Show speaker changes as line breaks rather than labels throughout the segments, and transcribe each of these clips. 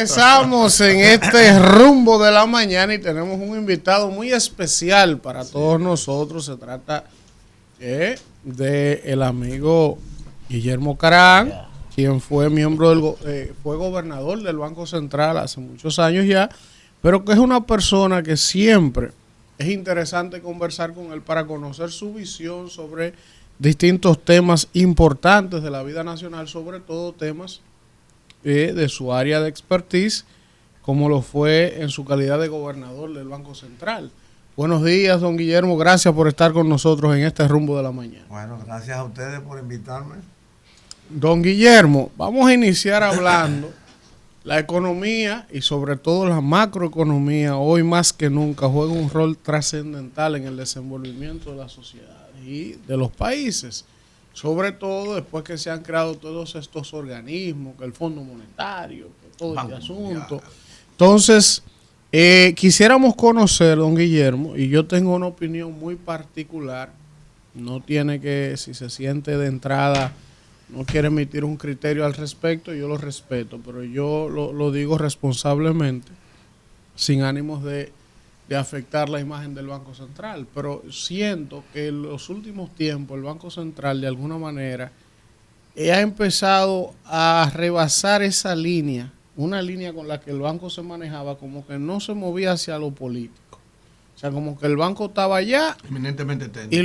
Regresamos en este rumbo de la mañana y tenemos un invitado muy especial para todos nosotros. Se trata de el amigo Guillermo Carán, quien fue fue gobernador del Banco Central hace muchos años ya, pero que es una persona que siempre es interesante conversar con él para conocer su visión sobre distintos temas importantes de la vida nacional, sobre todo temas de su área de expertise, como lo fue en su calidad de gobernador del Banco Central. Buenos días, don Guillermo, gracias por estar con nosotros en este rumbo de la mañana.
Bueno, gracias a ustedes por invitarme.
Don Guillermo, vamos a iniciar hablando la economía y sobre todo la macroeconomía hoy más que nunca juega un rol trascendental en el desenvolvimiento de la sociedad y de los países, sobre todo después que se han creado todos estos organismos, que el Fondo Monetario, que todo este asunto. Entonces, quisiéramos conocer, don Guillermo, y yo tengo una opinión muy particular, no tiene que, si se siente de entrada, no quiere emitir un criterio al respecto, yo lo respeto, pero yo lo digo responsablemente, sin ánimos de afectar la imagen del Banco Central, pero siento que en los últimos tiempos el Banco Central de alguna manera ha empezado a rebasar esa línea, una línea con la que el banco se manejaba, como que no se movía hacia lo político. O sea, como que el banco estaba allá
eminentemente técnico.
Y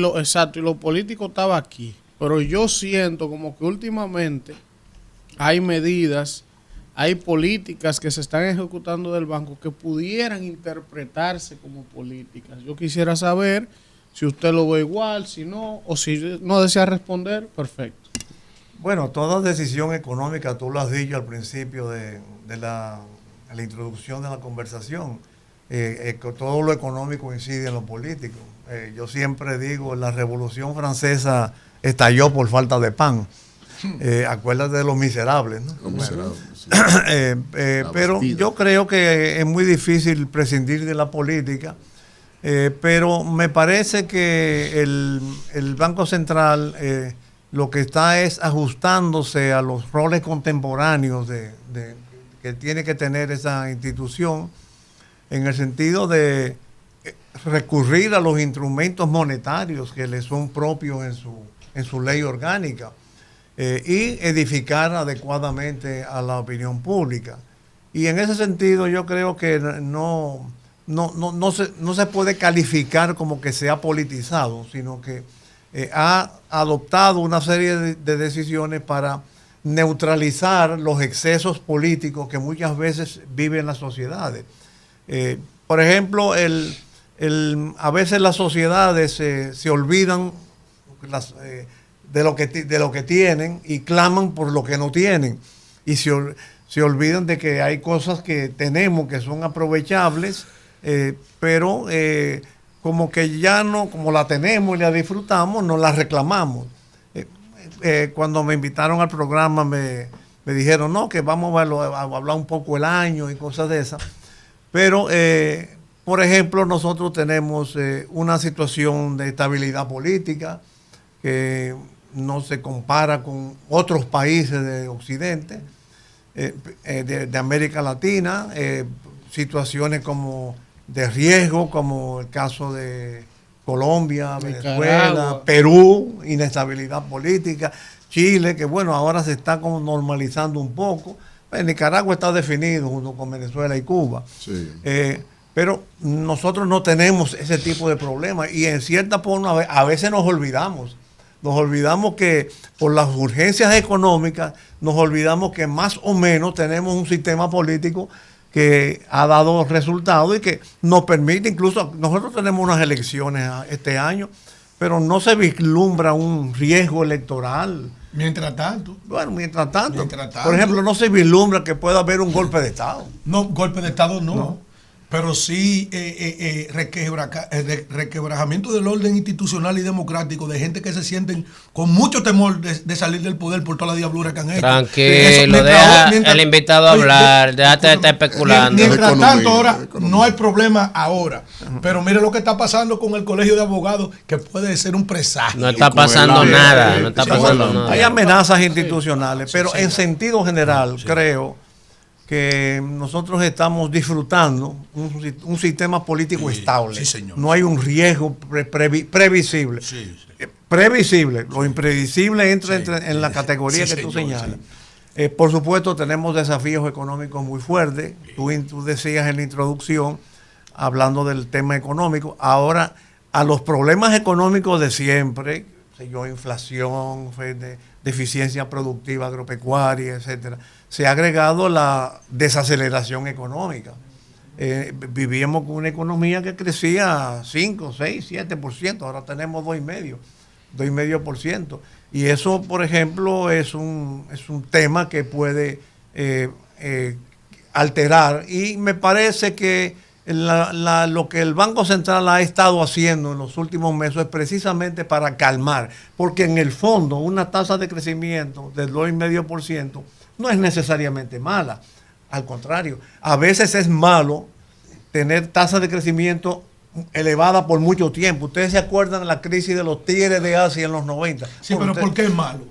lo político estaba aquí. Pero yo siento como que últimamente hay medidas, hay políticas que se están ejecutando del banco que pudieran interpretarse como políticas. Yo quisiera saber si usted lo ve igual, si no, o si no desea responder, perfecto.
Bueno, toda decisión económica, tú lo has dicho al principio de la introducción de la conversación, todo lo económico incide en lo político. Yo siempre digo, la Revolución Francesa estalló por falta de pan. Acuérdate de los miserables, ¿no? Los miserables, sí. Pero yo creo que es muy difícil prescindir de la política, pero me parece que el Banco Central lo que está es ajustándose a los roles contemporáneos que tiene que tener esa institución, en el sentido de recurrir a los instrumentos monetarios que le son propios en su ley orgánica. Y edificar adecuadamente a la opinión pública. Y en ese sentido yo creo que no se puede calificar como que se ha politizado, sino que ha adoptado una serie de decisiones para neutralizar los excesos políticos que muchas veces viven las sociedades. Por ejemplo, a veces las sociedades se olvidan de lo que tienen y claman por lo que no tienen, y se olvidan de que hay cosas que tenemos que son aprovechables, pero como que ya no, como la tenemos y la disfrutamos, no la reclamamos. Cuando me invitaron al programa me dijeron, no, que vamos a hablar un poco el año y cosas de esas, pero por ejemplo nosotros tenemos una situación de estabilidad política que no se compara con otros países de Occidente, de América Latina, situaciones como de riesgo, como el caso de Colombia, Venezuela, Perú, inestabilidad política, Chile, que bueno, ahora se está como normalizando un poco. Nicaragua está definido junto con Venezuela y Cuba. Sí. Pero nosotros no tenemos ese tipo de problemas y en cierta forma a veces nos olvidamos. Nos olvidamos que por las urgencias económicas, nos olvidamos que más o menos tenemos un sistema político que ha dado resultados y que nos permite, incluso nosotros tenemos unas elecciones este año, pero no se vislumbra un riesgo electoral.
Mientras tanto.
Bueno, mientras tanto. Por ejemplo, no se vislumbra que pueda haber un golpe de Estado.
No, golpe de Estado no. Pero sí requebrajamiento del orden institucional y democrático de gente que se sienten con mucho temor de salir del poder por toda la diablura que han hecho.
Tranquilo, deja el invitado hablar, déjate de estar especulando.
Mientras tanto, ahora no hay problema ahora. Pero mire lo que está pasando con el Colegio de Abogados, que puede ser un presagio.
No está pasando nada, no está pasando nada.
Hay amenazas institucionales, pero en sentido general creo que nosotros estamos disfrutando un sistema político estable.
Sí, señor.
No hay un riesgo previsible.
Sí.
Previsible. Lo imprevisible entra en la categoría que tú señalas. Sí. Por supuesto, tenemos desafíos económicos muy fuertes. Tú decías en la introducción, hablando del tema económico, ahora a los problemas económicos de siempre, inflación, deficiencia productiva agropecuaria, etcétera, se ha agregado la desaceleración económica. Vivíamos con una economía que crecía 5, 6, 7%, ahora tenemos 2,5%. Y eso, por ejemplo, es un tema que puede alterar. Y me parece que lo que el Banco Central ha estado haciendo en los últimos meses es precisamente para calmar, porque en el fondo una tasa de crecimiento del 2,5% no es necesariamente mala. Al contrario, a veces es malo tener tasas de crecimiento elevada por mucho tiempo. Ustedes se acuerdan de la crisis de los tigres de Asia en los 90.
Sí, pero ¿por qué es malo?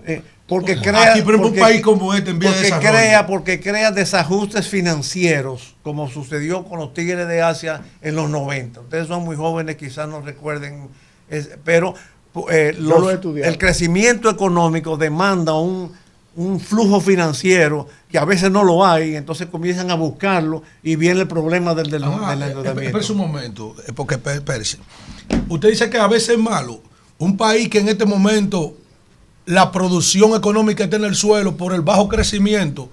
Porque crea,
aquí, por ejemplo, un país como este en vía de desarrollo.
Porque crea desajustes financieros, como sucedió con los tigres de Asia en los 90. Ustedes son muy jóvenes, quizás no recuerden, pero el crecimiento económico demanda un flujo financiero que a veces no lo hay, entonces comienzan a buscarlo y viene el problema del endeudamiento.
Espera un momento, porque espérese. Usted dice que a veces es malo un país que en este momento la producción económica está en el suelo por el bajo crecimiento,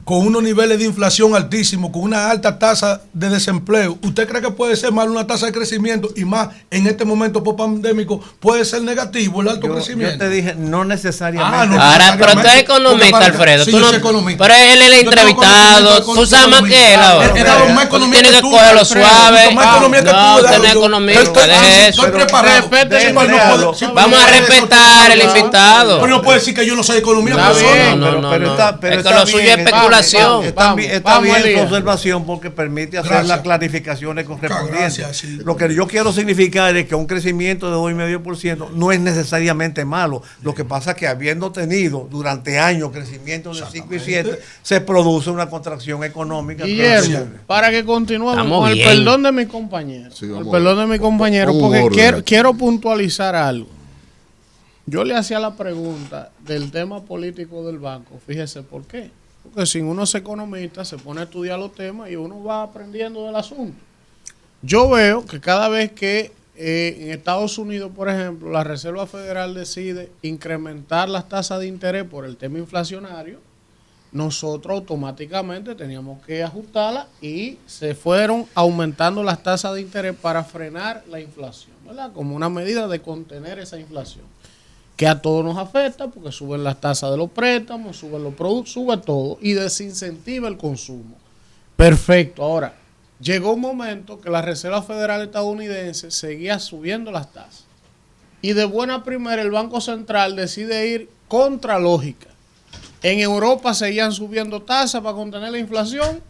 con unos niveles de inflación altísimos, con una alta tasa de desempleo. ¿Usted cree que puede ser mal una tasa de crecimiento y más en este momento post-pandémico puede ser negativo el alto crecimiento?
Yo te dije, no necesariamente.
Ahora, pero tú eres economista, Alfredo.
Sí,
tú
yo
no,
soy economista.
Pero él es el entrevistado. Tú sabes más que él ahora. Tú tienes que cogerlo suave. No, usted no es economista. Deje eso. Vamos a respetar el invitado.
Pero no puede decir que yo no soy economía.
Pero es que lo suyo es especulación.
Está bien su observación porque permite hacer las clarificaciones correspondientes. Lo que yo quiero significar es que un crecimiento de 2,5% no es necesariamente malo. Lo que pasa es que habiendo tenido durante años crecimiento de 5 y 7, se produce una contracción económica.
Guillermo, para que continuemos con el perdón de mi compañero. Porque quiero puntualizar algo. Yo le hacía la pregunta del tema político del banco. Fíjese por qué. Porque si uno es economista, se pone a estudiar los temas y uno va aprendiendo del asunto. Yo veo que cada vez que en Estados Unidos, por ejemplo, la Reserva Federal decide incrementar las tasas de interés por el tema inflacionario, nosotros automáticamente teníamos que ajustarlas y se fueron aumentando las tasas de interés para frenar la inflación, ¿verdad? Como una medida de contener esa inflación, que a todos nos afecta porque suben las tasas de los préstamos, suben los productos, sube todo y desincentiva el consumo. Perfecto. Ahora, llegó un momento que la Reserva Federal estadounidense seguía subiendo las tasas y de buena primera el Banco Central decide ir contra lógica. En Europa seguían subiendo tasas para contener la inflación,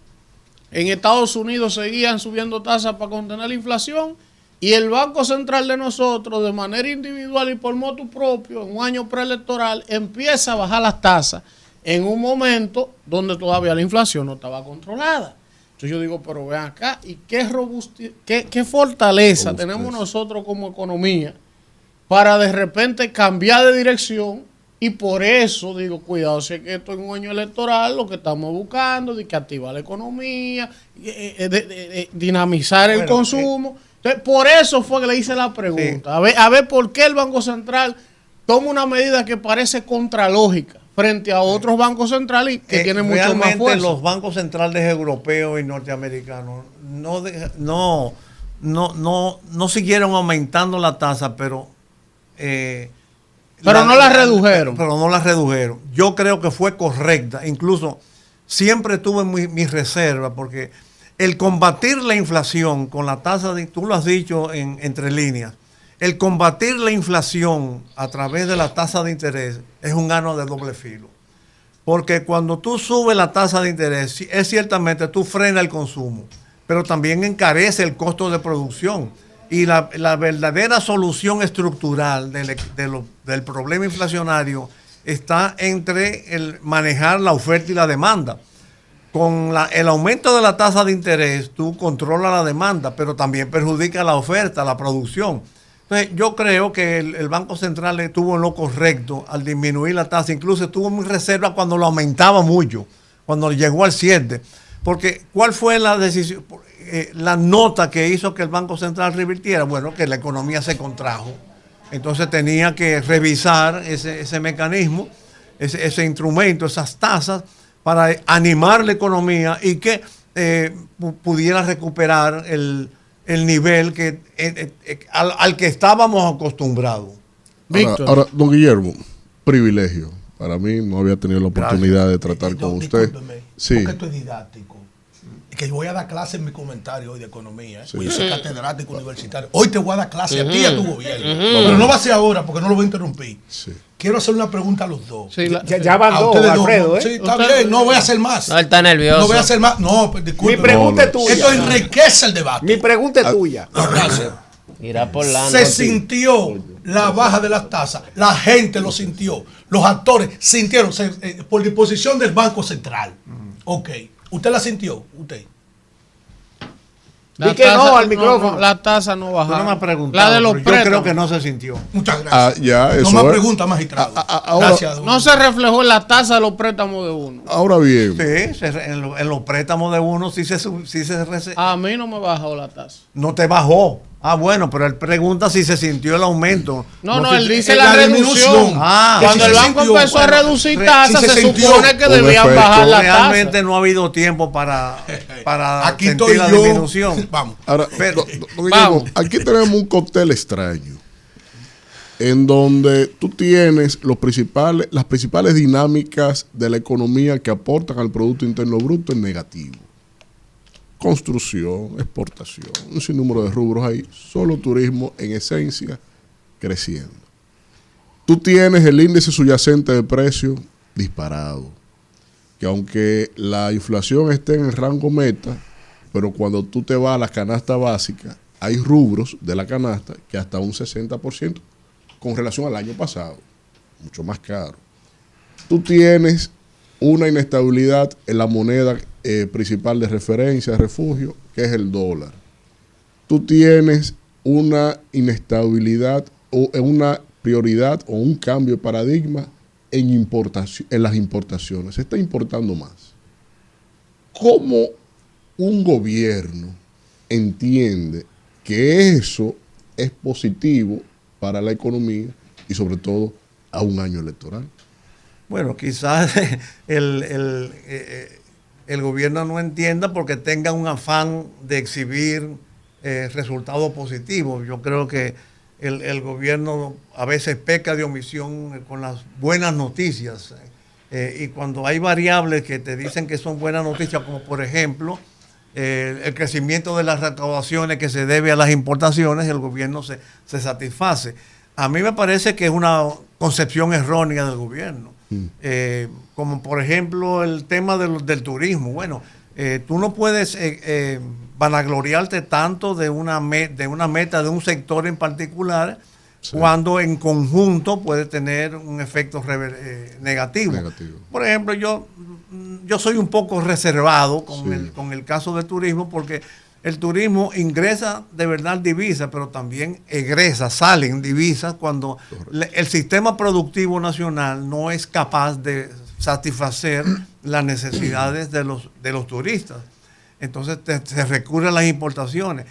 en Estados Unidos seguían subiendo tasas para contener la inflación. Y el Banco Central de nosotros, de manera individual y por motu propio, en un año preelectoral, empieza a bajar las tasas en un momento donde todavía la inflación no estaba controlada. Entonces yo digo, pero vean acá, ¿y qué fortaleza tenemos nosotros como economía para de repente cambiar de dirección? Y por eso digo, cuidado, si es que esto es un año electoral, lo que estamos buscando es que activar la economía, dinamizar el consumo. Entonces, por eso fue que le hice la pregunta. Sí. A ver por qué el Banco Central toma una medida que parece contralógica frente a otros bancos centrales que tienen mucho más fuerza.
Los bancos centrales europeos y norteamericanos no siguieron aumentando la tasa, pero
no la redujeron.
Pero no la redujeron. Yo creo que fue correcta. Incluso siempre tuve mi reserva porque el combatir la inflación con la tasa de, tú lo has dicho entre líneas, el combatir la inflación a través de la tasa de interés es un arma de doble filo. Porque cuando tú subes la tasa de interés, es ciertamente tú frenas el consumo, pero también encarece el costo de producción. Y la verdadera solución estructural del problema inflacionario está entre el manejar la oferta y la demanda. con el aumento de la tasa de interés, tú controlas la demanda, pero también perjudica la oferta, la producción. Entonces, yo creo que el Banco Central estuvo en lo correcto al disminuir la tasa. Incluso estuvo en reserva cuando lo aumentaba mucho, cuando llegó al 7. Porque, ¿cuál fue la decisión? La nota que hizo que el Banco Central revirtiera. Bueno, que la economía se contrajo. Entonces, tenía que revisar ese mecanismo, ese instrumento, esas tasas, para animar la economía y que pudiera recuperar el nivel al que estábamos acostumbrados.
Ahora, don Guillermo, privilegio. Para mí no había tenido la oportunidad de tratar con usted.
Sí. Porque esto es didáctico. Que voy a dar clase en mi comentario hoy de economía. Sí. Hoy soy catedrático universitario. Hoy te voy a dar clase a ti y a tu gobierno. Pero no va a ser ahora porque no lo voy a interrumpir. Sí. Quiero hacer una pregunta a los dos.
Sí, ya van dos, Alfredo.
Sí, está bien, no voy a hacer más.
No, él está nervioso.
No voy a hacer más. No, pues, disculpe.
Mi pregunta es tuya.
Esto enriquece el debate.
Mi pregunta es tuya.
No, gracias.
Irá por la
Se sintió la baja de las tasas. La gente lo sintió. Los actores sintieron por disposición del Banco Central. Ok. ¿Usted la sintió? ¿Usted?
Di que no al micrófono.
No, la tasa no baja.
No me ha preguntado,
la de los préstamos.
yo creo que no se sintió.
Muchas gracias.
Ya, eso
no más preguntas, magistrado.
Gracias.
No se reflejó en la tasa de los préstamos de uno.
Ahora bien.
Sí, en los préstamos de uno sí se
a mí no me bajó la tasa.
No te bajó. Ah, bueno, pero él pregunta si se sintió el aumento.
No, él dice la reducción. Cuando el banco empezó a reducir tasas, se supone que debían bajar la tasa.
Realmente no ha habido tiempo para
aquí
sentir la disminución.
Vamos. Ahora, vamos. Aquí tenemos un cóctel extraño en donde tú tienes las principales dinámicas de la economía que aportan al Producto Interno Bruto en negativo. Construcción, exportación, un sinnúmero de rubros ahí, solo turismo en esencia creciendo. Tú tienes el índice subyacente de precios disparado, que aunque la inflación esté en el rango meta, pero cuando tú te vas a la canasta básica, hay rubros de la canasta que hasta un 60% con relación al año pasado, mucho más caro. Tú tienes una inestabilidad en la moneda principal de referencia, de refugio, que es el dólar. Tú tienes una inestabilidad o una prioridad o un cambio de paradigma en las importaciones. Se está importando más. ¿Cómo un gobierno entiende que eso es positivo para la economía y sobre todo a un año electoral?
Bueno, quizás el gobierno no entienda porque tenga un afán de exhibir resultados positivos. Yo creo que el gobierno a veces peca de omisión con las buenas noticias. Y cuando hay variables que te dicen que son buenas noticias, como por ejemplo el crecimiento de las recaudaciones que se debe a las importaciones, el gobierno se satisface. A mí me parece que es una concepción errónea del gobierno. Como por ejemplo el tema del turismo. Bueno, tú no puedes vanagloriarte tanto de una meta de un sector en particular, sí, cuando en conjunto puede tener un efecto negativo. Por ejemplo, yo soy un poco reservado con el caso del turismo, porque el turismo ingresa de verdad divisas, pero también salen divisas cuando el sistema productivo nacional no es capaz de satisfacer las necesidades de los turistas. Entonces se recurre a las importaciones.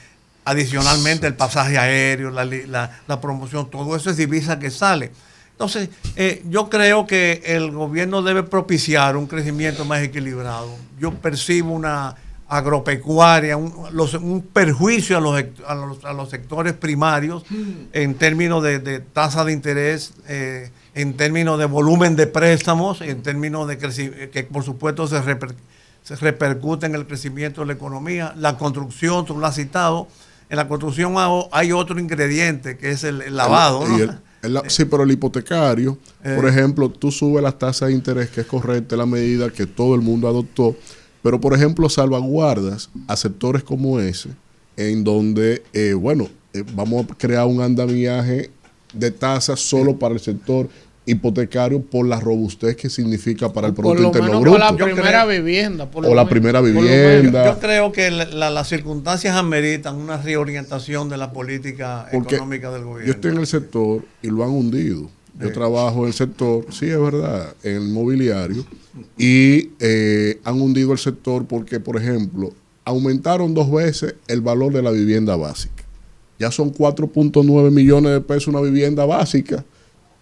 Adicionalmente el pasaje aéreo, la promoción, todo eso es divisa que sale. Entonces yo creo que el gobierno debe propiciar un crecimiento más equilibrado. Yo percibo una agropecuaria, un perjuicio a los sectores primarios en términos de tasa de interés, en términos de volumen de préstamos, en términos de que por supuesto se repercute en el crecimiento de la economía. La construcción, tú lo has citado, en la construcción hay otro ingrediente que es el lavado, ¿no?
Sí, pero el hipotecario, por ejemplo, tú subes las tasas de interés, que es correcta la medida que todo el mundo adoptó, pero por ejemplo salvaguardas a sectores como ese, en donde, vamos a crear un andamiaje de tasas solo para el sector hipotecario por la robustez que significa para el
Por
Producto
lo
Interno
menos
Bruto.
por la primera vivienda.
O la primera vivienda.
Yo creo que las circunstancias ameritan una reorientación de la política
Porque
económica del gobierno.
yo estoy en el sector y lo han hundido. Yo trabajo en el sector, sí es verdad, en el mobiliario, y han hundido el sector porque, por ejemplo, aumentaron 2 veces el valor de la vivienda básica. Ya son 4.9 millones de pesos una vivienda básica.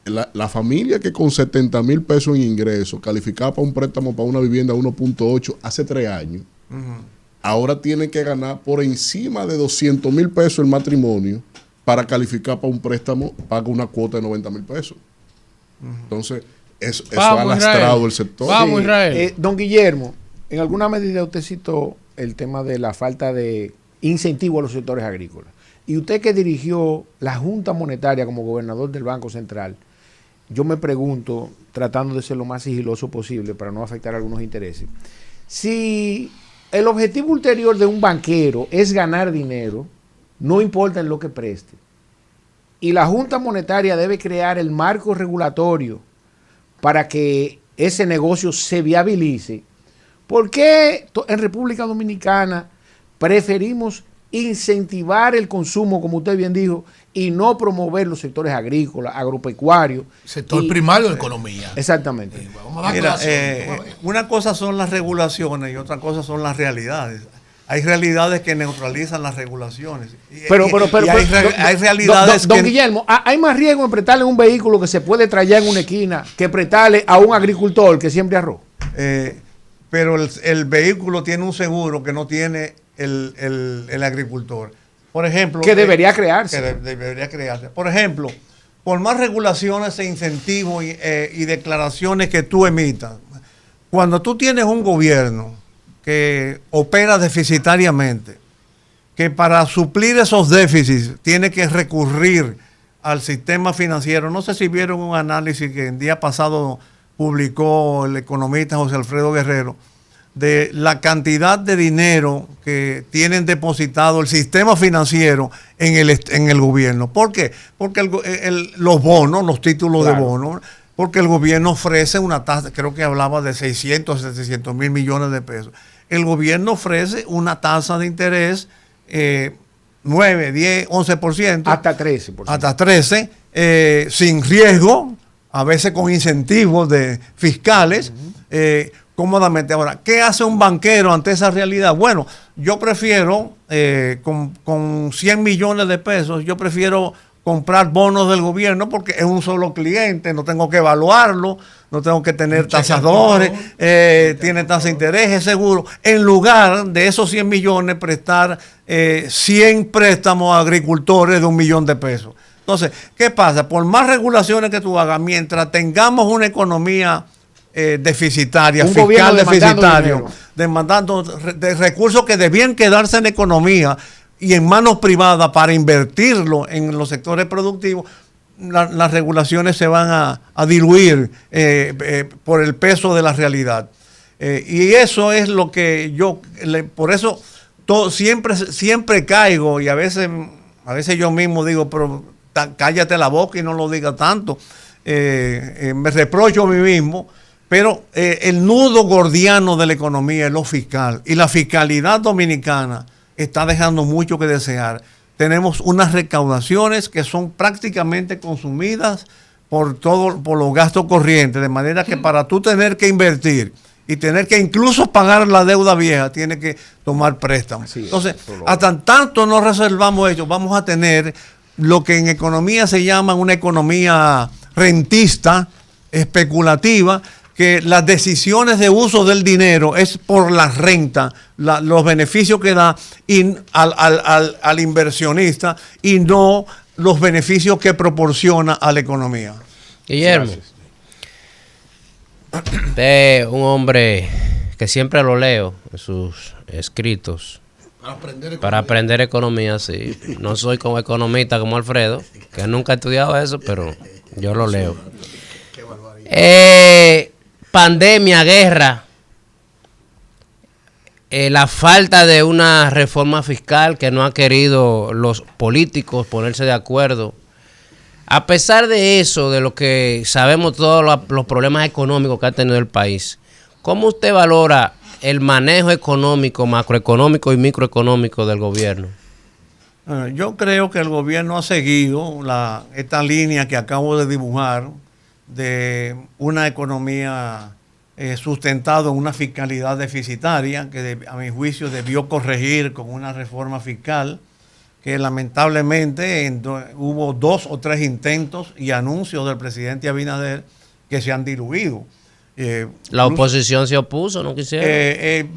La familia que con 70,000 pesos en ingresos calificaba para un préstamo para una vivienda 1.8 hace 3 años, ahora tiene que ganar por encima de 200,000 pesos el matrimonio para calificar para un préstamo, paga una cuota de 90,000 pesos. Entonces, eso ha lastrado el sector.
Vamos,
Sí.
Israel.
Don Guillermo, en alguna medida usted citó el tema de la falta de incentivo a los sectores agrícolas. Y usted que dirigió la Junta Monetaria como gobernador del Banco Central, yo me pregunto, tratando de ser lo más sigiloso posible para no afectar algunos intereses, si el objetivo ulterior de un banquero es ganar dinero, no importa en lo que preste, y la Junta Monetaria debe crear el marco regulatorio para que ese negocio se viabilice, ¿por qué en República Dominicana preferimos incentivar el consumo, como usted bien dijo, y no promover los sectores agrícolas, agropecuarios?
Sector primario de economía.
Exactamente.
Vamos a dar
Mira,
clase.
una cosa son las regulaciones y otra cosa son las realidades. Hay realidades que neutralizan las regulaciones.
Pero
Hay realidades
don Guillermo, hay más riesgo en prestarle un vehículo que se puede trallar en una esquina que prestarle a un agricultor que siembra arroz.
Pero el vehículo tiene un seguro que no tiene el agricultor. Por ejemplo,
Que debería crearse.
Debería crearse. Por ejemplo, por más regulaciones e incentivos y declaraciones que tú emitas, cuando tú tienes un gobierno que opera deficitariamente, que para suplir esos déficits tiene que recurrir al sistema financiero. No sé si vieron un análisis que el día pasado publicó el economista José Alfredo Guerrero, de la cantidad de dinero que tienen depositado el sistema financiero en el gobierno. ¿Por qué? Porque los bonos, los títulos de bonos, porque el gobierno ofrece una tasa, creo que hablaba de 600, 700 mil millones de pesos. El gobierno ofrece una tasa de interés 9, 10, 11%.
Hasta 13%.
Hasta 13%, sin riesgo, a veces con incentivos fiscales, cómodamente. Ahora, ¿qué hace un banquero ante esa realidad? Bueno, yo prefiero, con 100 millones de pesos, yo prefiero comprar bonos del gobierno porque es un solo cliente, no tengo que evaluarlo, no tengo que tener tasadores, tiene tasa de interés, es seguro. En lugar de esos 100 millones, prestar 100 préstamos a agricultores de 1 millón de pesos. Entonces, ¿qué pasa? Por más regulaciones que tú hagas, mientras tengamos una economía deficitaria,
un
fiscal
deficitario,
demandando de recursos que debían quedarse en economía y en manos privadas para invertirlo en los sectores productivos, las regulaciones se van a diluir por el peso de la realidad. Y eso es lo que por eso siempre caigo, y a veces yo mismo digo, pero cállate la boca y no lo diga tanto. Me reprocho a mí mismo, pero el nudo gordiano de la economía es lo fiscal, y la fiscalidad dominicana está dejando mucho que desear. Tenemos unas recaudaciones que son prácticamente consumidas por los gastos corrientes, de manera que para tú tener que invertir y tener que incluso pagar la deuda vieja, tienes que tomar préstamos. Entonces, hasta tanto no reservamos eso, vamos a tener lo que en economía se llama una economía rentista, especulativa, que las decisiones de uso del dinero es por la renta, los beneficios que da al inversionista, y no los beneficios que proporciona a la economía.
Guillermo, usted es un hombre que siempre lo leo en sus escritos para aprender economía, sí. No soy como economista como Alfredo, que nunca ha estudiado eso, pero yo lo leo. Pandemia, guerra, la falta de una reforma fiscal que no ha querido los políticos ponerse de acuerdo, A pesar de eso, de lo que sabemos todos los problemas económicos que ha tenido el país, ¿cómo usted valora el manejo económico, macroeconómico y microeconómico del gobierno?
Yo creo que el gobierno ha seguido esta línea que acabo de dibujar de una economía sustentada en una fiscalidad deficitaria que a mi juicio debió corregir con una reforma fiscal que lamentablemente hubo 2 o 3 intentos y anuncios del presidente Abinader que se han diluido.
La oposición se opuso, no quisieron.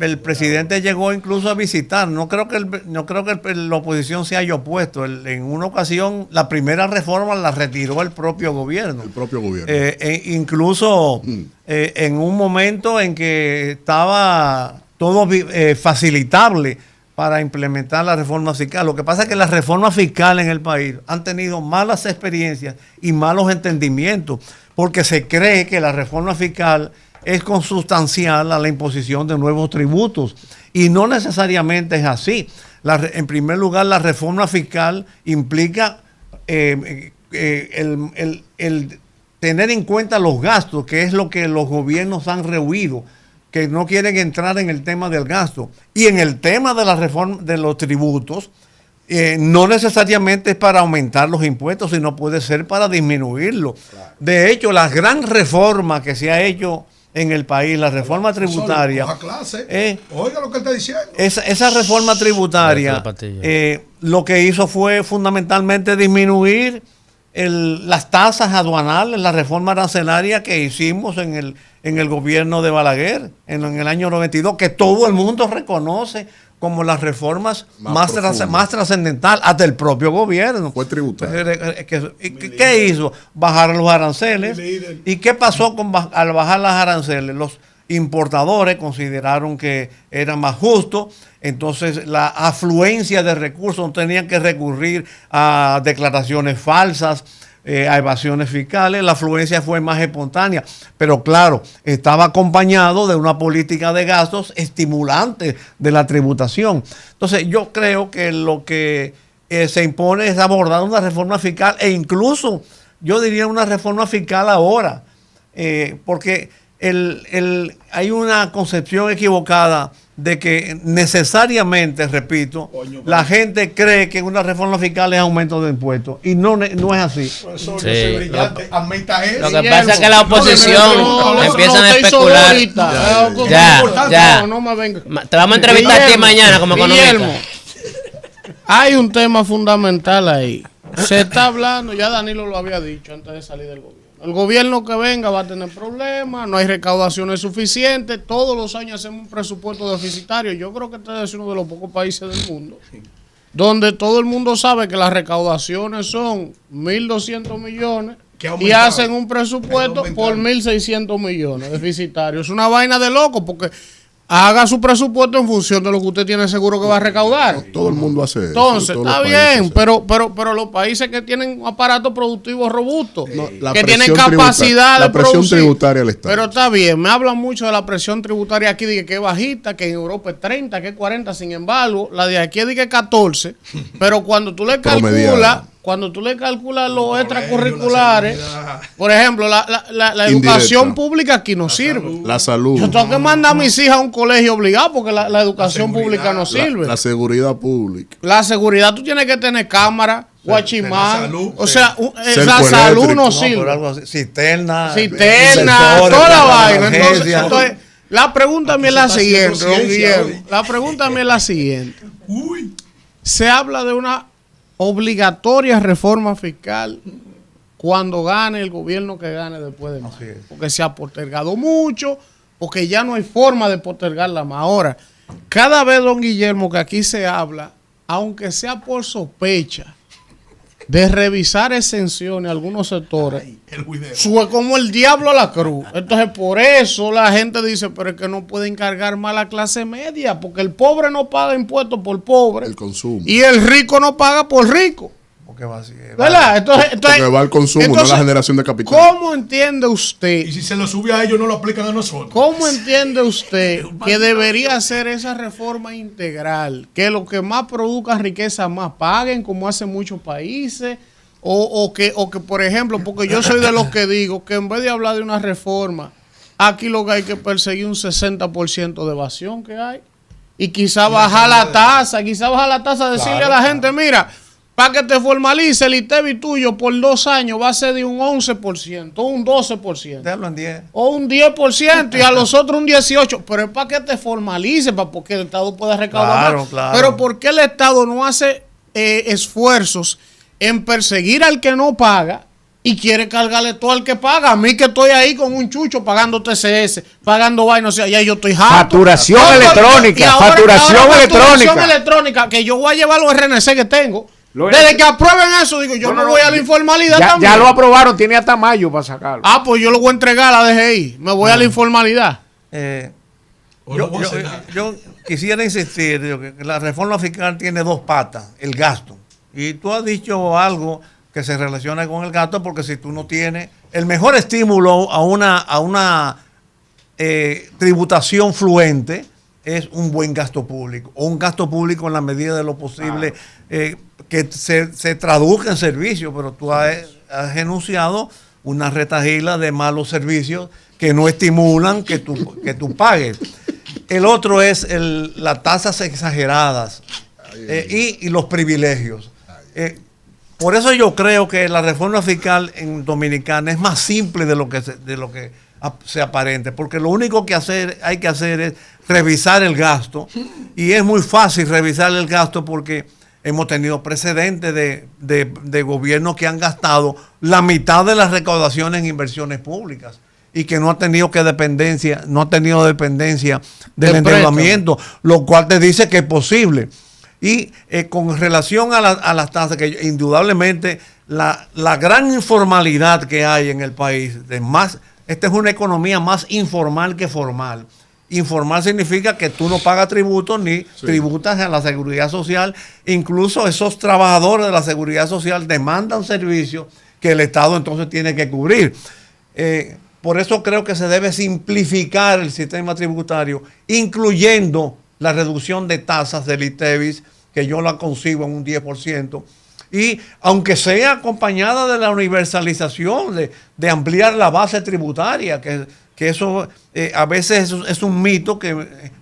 El presidente llegó incluso a visitar. No creo que la oposición se haya opuesto. En una ocasión, la primera reforma la retiró el propio gobierno.
El propio gobierno.
Incluso en un momento en que estaba todo facilitable para implementar la reforma fiscal. Lo que pasa es que las reformas fiscales en el país han tenido malas experiencias y malos entendimientos, porque se cree que la reforma fiscal es consustancial a la imposición de nuevos tributos, y no necesariamente es así. En primer lugar, la reforma fiscal implica el tener en cuenta los gastos, que es lo que los gobiernos han rehuido, que no quieren entrar en el tema del gasto. Y en el tema de la reforma de los tributos, no necesariamente es para aumentar los impuestos, sino puede ser para disminuirlos. Claro. De hecho, la gran reforma que se ha hecho en el país, la reforma tributaria.
Oiga lo que él está diciendo.
Esa reforma tributaria lo que hizo fue fundamentalmente disminuir las tasas aduanales, la reforma arancelaria que hicimos en el gobierno de Balaguer en el año 92, que todo el mundo reconoce como las reformas más trascendental, hasta el propio gobierno.
Fue tributario.
¿Qué hizo? Bajar los aranceles. ¿Y qué pasó al bajar las aranceles? Los importadores consideraron que era más justo, entonces la afluencia de recursos no tenían que recurrir a declaraciones falsas, a evasiones fiscales, la afluencia fue más espontánea, pero claro, estaba acompañado de una política de gastos estimulante de la tributación. Entonces yo creo que lo que se impone es abordar una reforma fiscal, e incluso yo diría una reforma fiscal ahora, porque hay una concepción equivocada de que necesariamente, repito, la gente cree que una reforma fiscal es aumento de impuestos, y no es así.
Sí. Lo que pasa es que la oposición empiezan a especular.
No me venga.
Te vamos a entrevistar a ti mañana como economista.
Hay un tema fundamental ahí. Se está hablando, ya Danilo lo había dicho antes de salir del gobierno. El gobierno que venga va a tener problemas, no hay recaudaciones suficientes, todos los años hacemos un presupuesto deficitario. Yo creo que este es uno de los pocos países del mundo donde todo el mundo sabe que las recaudaciones son 1.200 millones y hacen un presupuesto por 1.600 millones deficitario. Es una vaina de loco, porque haga su presupuesto en función de lo que usted tiene seguro que va a recaudar.
Todo el mundo hace eso.
Entonces, está bien, pero los países que tienen aparatos productivos robustos, que tienen capacidad de producir. La presión tributaria al Estado. Pero está bien, me hablan mucho de la presión tributaria aquí, de que es bajita, que en Europa es 30, que es 40, sin embargo, la de aquí es de que es 14, pero cuando tú le calculas los extracurriculares, por ejemplo, la educación pública aquí no sirve.
La salud.
Yo tengo que mandar a mis hijas a un colegio obligado porque la educación pública no sirve.
La seguridad pública.
La seguridad, tú tienes que tener cámara, guachimán. O sea, la salud no sirve.
Cisterna,
toda la vaina. Entonces, la pregunta mía es la siguiente, don Guillermo. La pregunta mía es la siguiente. Se habla de una obligatoria reforma fiscal cuando gane el gobierno que gane después de mayo, porque se ha postergado mucho, porque ya no hay forma de postergarla más. Ahora, cada vez, don Guillermo, que aquí se habla, aunque sea por sospecha, de revisar exenciones a algunos sectores, sube como el diablo a la cruz. Entonces, por eso la gente dice, pero es que no puede encargar más a la clase media, porque el pobre no paga impuestos por pobre,
el consumo,
y el rico no paga por rico.
Porque va así,
¿verdad? Entonces,
porque va al consumo, no a la generación de capital.
¿Cómo entiende usted?
Y si se lo sube a ellos, no lo aplican a nosotros.
¿Cómo entiende usted que debería ser esa reforma integral? Que los que más produzcan riqueza más paguen, como hacen muchos países, o que, por ejemplo, porque yo soy de los que digo que en vez de hablar de una reforma, aquí lo que hay que perseguir un 60% de evasión que hay. Y quizá bajar la tasa, decirle a la gente, mira, para que te formalice el ITEVI tuyo por 2 años va a ser de un 11%, o un 12%.
Déjalo en 10.
O un 10% y a los otros un 18%. Pero es para que te formalice, porque el Estado pueda recaudar más.
Claro.
Pero ¿por qué el Estado no hace esfuerzos en perseguir al que no paga y quiere cargarle todo al que paga? A mí que estoy ahí con un chucho pagando TCS, pagando vaina, o sea, ya yo estoy harto.
Facturación electrónica,
y ahora
facturación
electrónica, que yo voy a llevar los RNC que tengo. Desde que aprueben eso, digo, yo no voy a la informalidad también.
Ya lo aprobaron, tiene hasta mayo para sacarlo.
Pues yo lo voy a entregar a la DGI, me voy a la informalidad.
Yo quisiera insistir, digo, que la reforma fiscal tiene 2 patas, el gasto. Y tú has dicho algo que se relaciona con el gasto, porque si tú no tienes el mejor estímulo a una tributación fluente, es un buen gasto público, o un gasto público en la medida de lo posible, que se traduzca en servicios, pero tú has enunciado una retahíla de malos servicios que no estimulan que tú pagues. El otro es las tasas exageradas y los privilegios. Por eso yo creo que la reforma fiscal en Dominicana es más simple de lo que se aparente, porque lo único que hay que hacer es revisar el gasto, y es muy fácil revisar el gasto porque hemos tenido precedentes de gobiernos que han gastado la mitad de las recaudaciones en inversiones públicas y que no ha tenido dependencia del endeudamiento, lo cual te dice que es posible. Y con relación a las tasas, que indudablemente la gran informalidad que hay en el país, esta es una economía más informal que formal. Informal significa que tú no pagas tributos ni tributas a la seguridad social. Incluso esos trabajadores de la seguridad social demandan servicios que el Estado entonces tiene que cubrir. Por eso creo que se debe simplificar el sistema tributario, incluyendo la reducción de tasas del ITEVIS, que yo la concibo en un 10%, y aunque sea acompañada de la universalización, de ampliar la base tributaria, que eso a veces es un mito,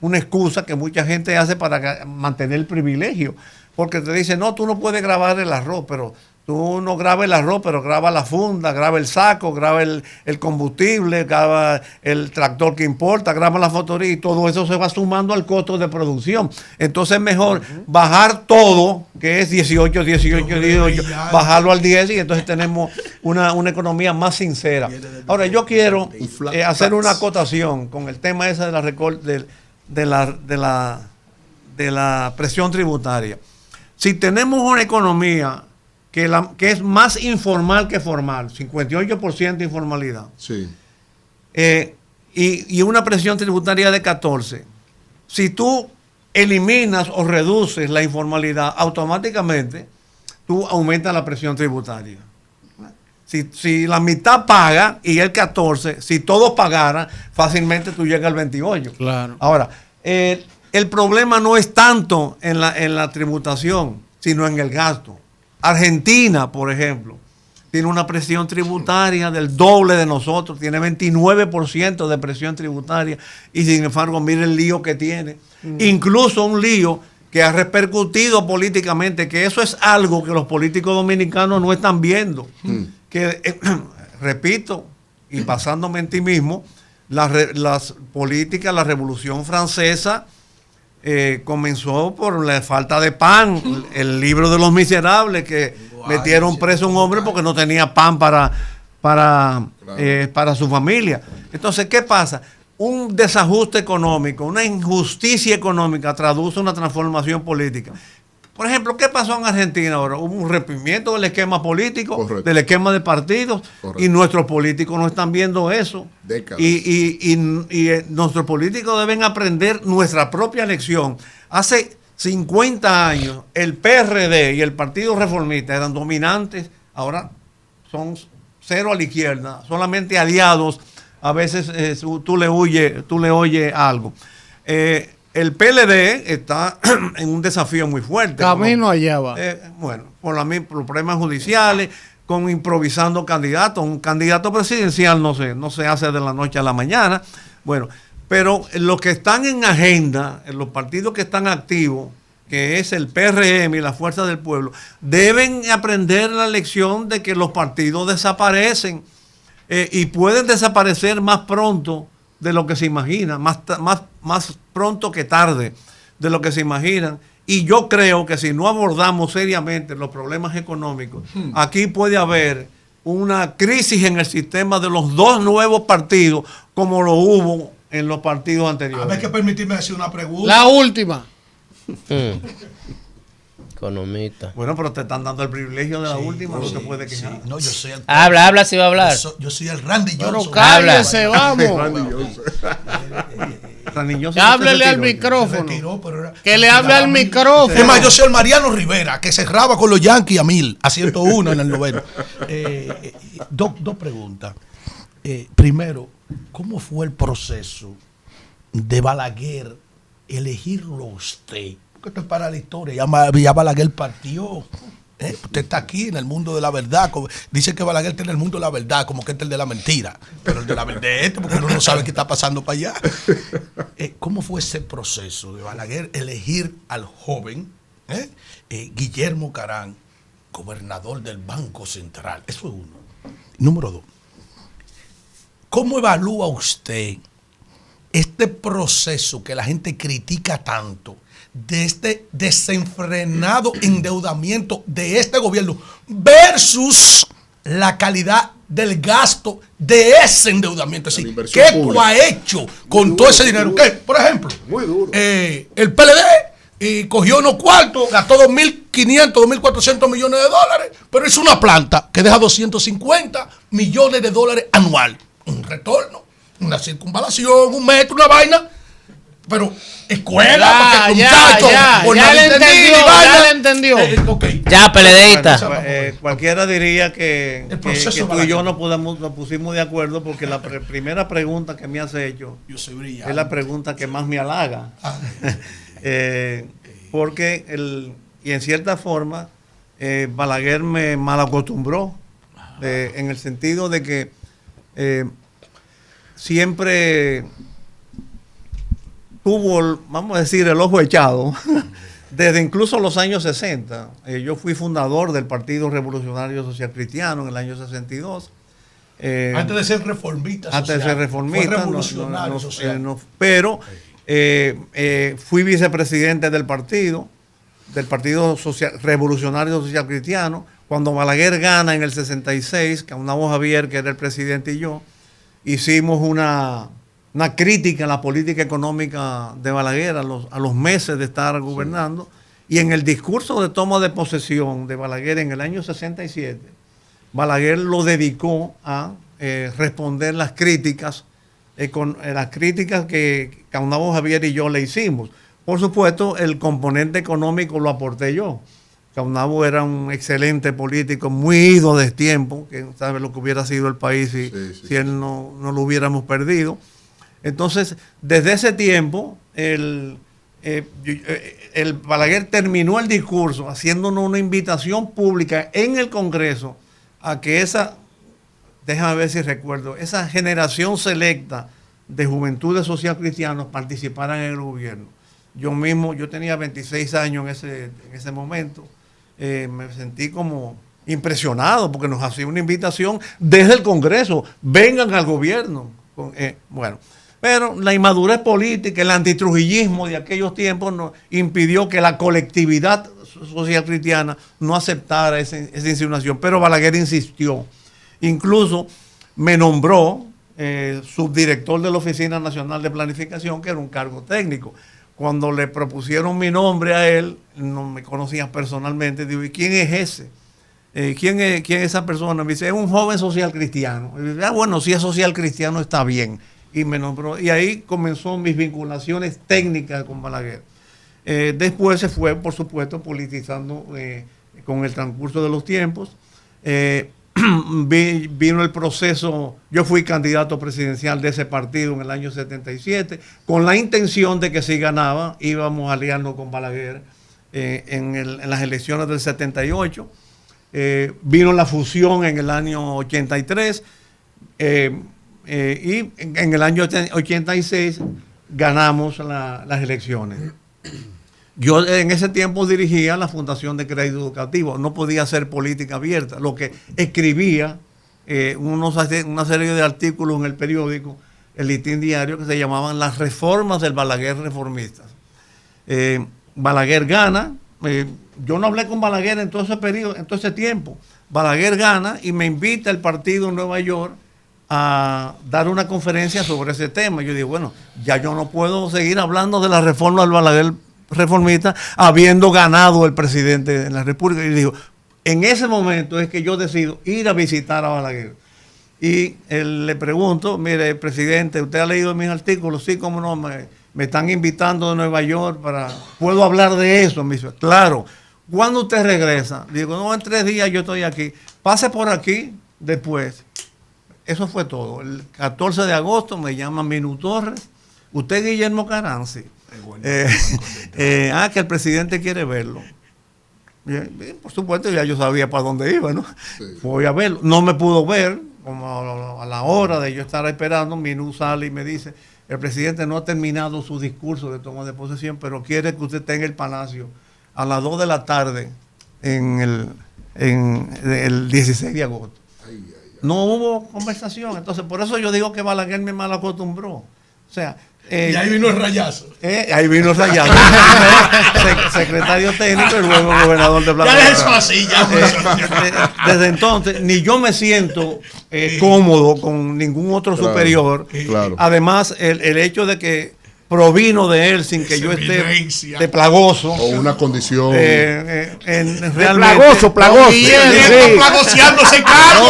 una excusa que mucha gente hace para mantener el privilegio, porque te dicen, no, tú no puedes grabar el arroz, pero tú no grabas el arroz, pero graba la funda, graba el saco, graba el combustible, graba el tractor que importa, graba la factoría, y todo eso se va sumando al costo de producción. Entonces es mejor bajar todo, que es 18, bajarlo al 10, y entonces tenemos una economía más sincera. Ahora, yo quiero hacer una acotación con el tema ese de la presión tributaria. Si tenemos una economía que es más informal que formal, 58% de informalidad.
Sí.
Y una presión tributaria de 14%. Si tú eliminas o reduces la informalidad, automáticamente tú aumentas la presión tributaria. Si la mitad paga y el 14%, si todos pagaran, fácilmente tú llegas al 28%.
Claro.
Ahora, el problema no es tanto en la tributación, sino en el gasto. Argentina, por ejemplo, tiene una presión tributaria del doble de nosotros, tiene 29% de presión tributaria, y sin embargo, mire el lío que tiene. Incluso un lío que ha repercutido políticamente, que eso es algo que los políticos dominicanos no están viendo. Que, repito, y basándome en ti mismo, las políticas, la Revolución Francesa, comenzó por la falta de pan, el libro de los miserables, que metieron preso a un hombre porque no tenía pan para su familia. Entonces, ¿qué pasa? Un desajuste económico, una injusticia económica traduce una transformación política. Por ejemplo, ¿qué pasó en Argentina ahora? Hubo un rompimiento del esquema político,
correcto,
del esquema de partidos, correcto, y nuestros políticos no están viendo eso.
Décadas.
Y nuestros políticos deben aprender nuestra propia lección. Hace 50 años el PRD y el Partido Reformista eran dominantes, ahora son cero a la izquierda, solamente aliados. A veces tú le oyes algo. El PLD está en un desafío muy fuerte.
Camino allá va.
Bueno, por los problemas judiciales, con improvisando candidatos. Un candidato presidencial no se hace de la noche a la mañana. Bueno, pero los que están en agenda, en los partidos que están activos, que es el PRM y la Fuerza del Pueblo, deben aprender la lección de que los partidos desaparecen y pueden desaparecer más pronto de lo que se imagina, más pronto que tarde de lo que se imaginan. Y yo creo que si no abordamos seriamente los problemas económicos, aquí puede haber una crisis en el sistema de los dos nuevos partidos, como lo hubo en los partidos anteriores.
A ver, que permitirme hacer una pregunta.
La última.
Economista.
Bueno, pero te están dando el privilegio de la última, no te puede quejar.
No, yo soy el...
Habla si va a hablar.
Yo soy el Randy
Pero
Johnson.
cállese, vamos. Háblele al micrófono. Que le hable al micrófono.
Es más, yo soy el Mariano Rivera, que cerraba con los Yankees a 1000, a 101 en el 90. Dos preguntas. Primero, ¿cómo fue el proceso de Balaguer elegirlo a usted? Porque esto es para la historia. Ya Balaguer partió. Usted está aquí en el mundo de la verdad. Dice que Balaguer está en el mundo de la verdad, como que este es el de la mentira. Pero el de la verdad es porque uno no sabe qué está pasando para allá. ¿Cómo fue ese proceso de Balaguer elegir al joven Guillermo Carán, gobernador del Banco Central? Eso es uno. Número 2. ¿Cómo evalúa usted este proceso que la gente critica tanto, de este desenfrenado endeudamiento de este gobierno versus la calidad del gasto de ese endeudamiento? Es decir, ¿qué tú has hecho con todo ese dinero? ¿Qué? Por ejemplo, el PLD cogió unos cuartos, gastó 2.500, 2.400 millones de dólares, pero hizo una planta que deja 250 millones de dólares anual. Un retorno, una circunvalación, un metro, una vaina. Pero escuela,
ya le entendió.
Okay.
Ya, peledeísta.
Cualquiera diría que tú y yo nos pusimos de acuerdo, porque la primera pregunta que me has hecho es la pregunta que más me halaga. Porque y en cierta forma Balaguer me malacostumbró, en el sentido de que siempre tuvo, vamos a decir, el ojo echado desde incluso los años 60. Yo fui fundador del Partido Revolucionario Social Cristiano en el año 62.
Antes de ser reformista social.
Antes de ser reformista.
Fue revolucionario social.
Pero fui vicepresidente del Partido Revolucionario Social Cristiano. Cuando Balaguer gana en el 66, Caunabo Javier, que era el presidente, y yo, hicimos una crítica a la política económica de Balaguer a los meses de estar gobernando. Y en el discurso de toma de posesión de Balaguer en el año 67, Balaguer lo dedicó a responder las críticas que Caunabo Javier y yo le hicimos. Por supuesto, el componente económico lo aporté yo. Caunabo era un excelente político, muy ido de tiempo, que sabe lo que hubiera sido el país si él no lo hubiéramos perdido. Entonces, desde ese tiempo, el Balaguer terminó el discurso haciéndonos una invitación pública en el Congreso a que déjame ver si recuerdo, esa generación selecta de juventudes social cristianos participaran en el gobierno. Yo tenía 26 años en ese momento. Me sentí como impresionado porque nos hacía una invitación desde el Congreso, vengan al gobierno. Pero la inmadurez política, el antitrujillismo de aquellos tiempos nos impidió que la colectividad social cristiana no aceptara esa insinuación. Pero Balaguer insistió. Incluso me nombró subdirector de la Oficina Nacional de Planificación, que era un cargo técnico. Cuando le propusieron mi nombre a él, no me conocía personalmente, digo, ¿y quién es ese? ¿Quién es esa persona? Me dice, es un joven social cristiano. Y dice, bueno, si es social cristiano está bien. Y me nombró. Y ahí comenzó mis vinculaciones técnicas con Balaguer. Después se fue, por supuesto, politizando con el transcurso de los tiempos. Vino el proceso, yo fui candidato presidencial de ese partido en el año 77, con la intención de que si ganaba íbamos a aliarnos con Balaguer en las elecciones del 78. Vino la fusión en el año 83 y en el año 86 ganamos las elecciones. Yo en ese tiempo dirigía la Fundación de Crédito Educativo, no podía hacer política abierta, lo que escribía una serie de artículos en el periódico, el Listín Diario, que se llamaban Las reformas del Balaguer reformistas. Balaguer gana, yo no hablé con Balaguer en todo ese periodo, en todo ese tiempo. Balaguer gana y me invita el partido en Nueva York a dar una conferencia sobre ese tema. Yo digo, bueno, ya yo no puedo seguir hablando de la reforma del Balaguer reformista habiendo ganado el presidente de la República. Y digo, en ese momento es que yo decido ir a visitar a Balaguer. Y le pregunto, mire, presidente, ¿usted ha leído mis artículos? Sí, cómo no, me están invitando de Nueva York ¿puedo hablar de eso? Me dice, claro. ¿Cuándo usted regresa? Digo, no, en 3 días yo estoy aquí. Pase por aquí después. Eso fue todo. El 14 de agosto me llama Minu Torres. Usted, Guillermo Caranci. Que el presidente quiere verlo. Bien, por supuesto, ya yo sabía para dónde iba, ¿no? Sí. Voy a verlo. No me pudo ver, como a la hora de yo estar esperando, Minu sale y me dice, el presidente no ha terminado su discurso de toma de posesión, pero quiere que usted esté en el Palacio a las 2 de la tarde en el 16 de agosto. No hubo conversación, entonces por eso yo digo que Balaguer me mal acostumbró. O sea,
y ahí vino el rayazo.
Ahí vino el rayazo. Secretario técnico y luego gobernador de Plata.
Ya eso así,
desde entonces, ni yo me siento cómodo con ningún otro superior.
Claro.
Además, el hecho de que provino de él sin que yo esté de plagoso.
O una condición.
Realmente.
Plagoso.
Plagoseándose cargo.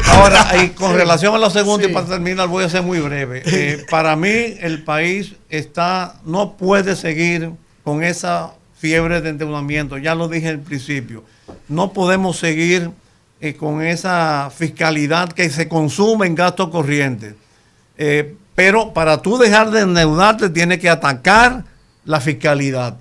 Ahora, y con relación a lo segundo, y para terminar, voy a ser muy breve. Para mí, el país no puede seguir con esa fiebre de endeudamiento. Ya lo dije al principio. No podemos seguir con esa fiscalidad que se consume en gastos corrientes. Pero para tú dejar de endeudarte tienes que atacar la fiscalidad,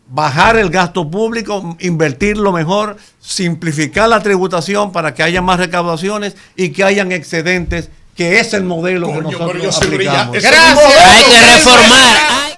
bajar el gasto público, invertirlo mejor, simplificar la tributación para que haya más recaudaciones y que hayan excedentes, que es el modelo que nosotros aplicamos.
Gracias. Hay que reformar.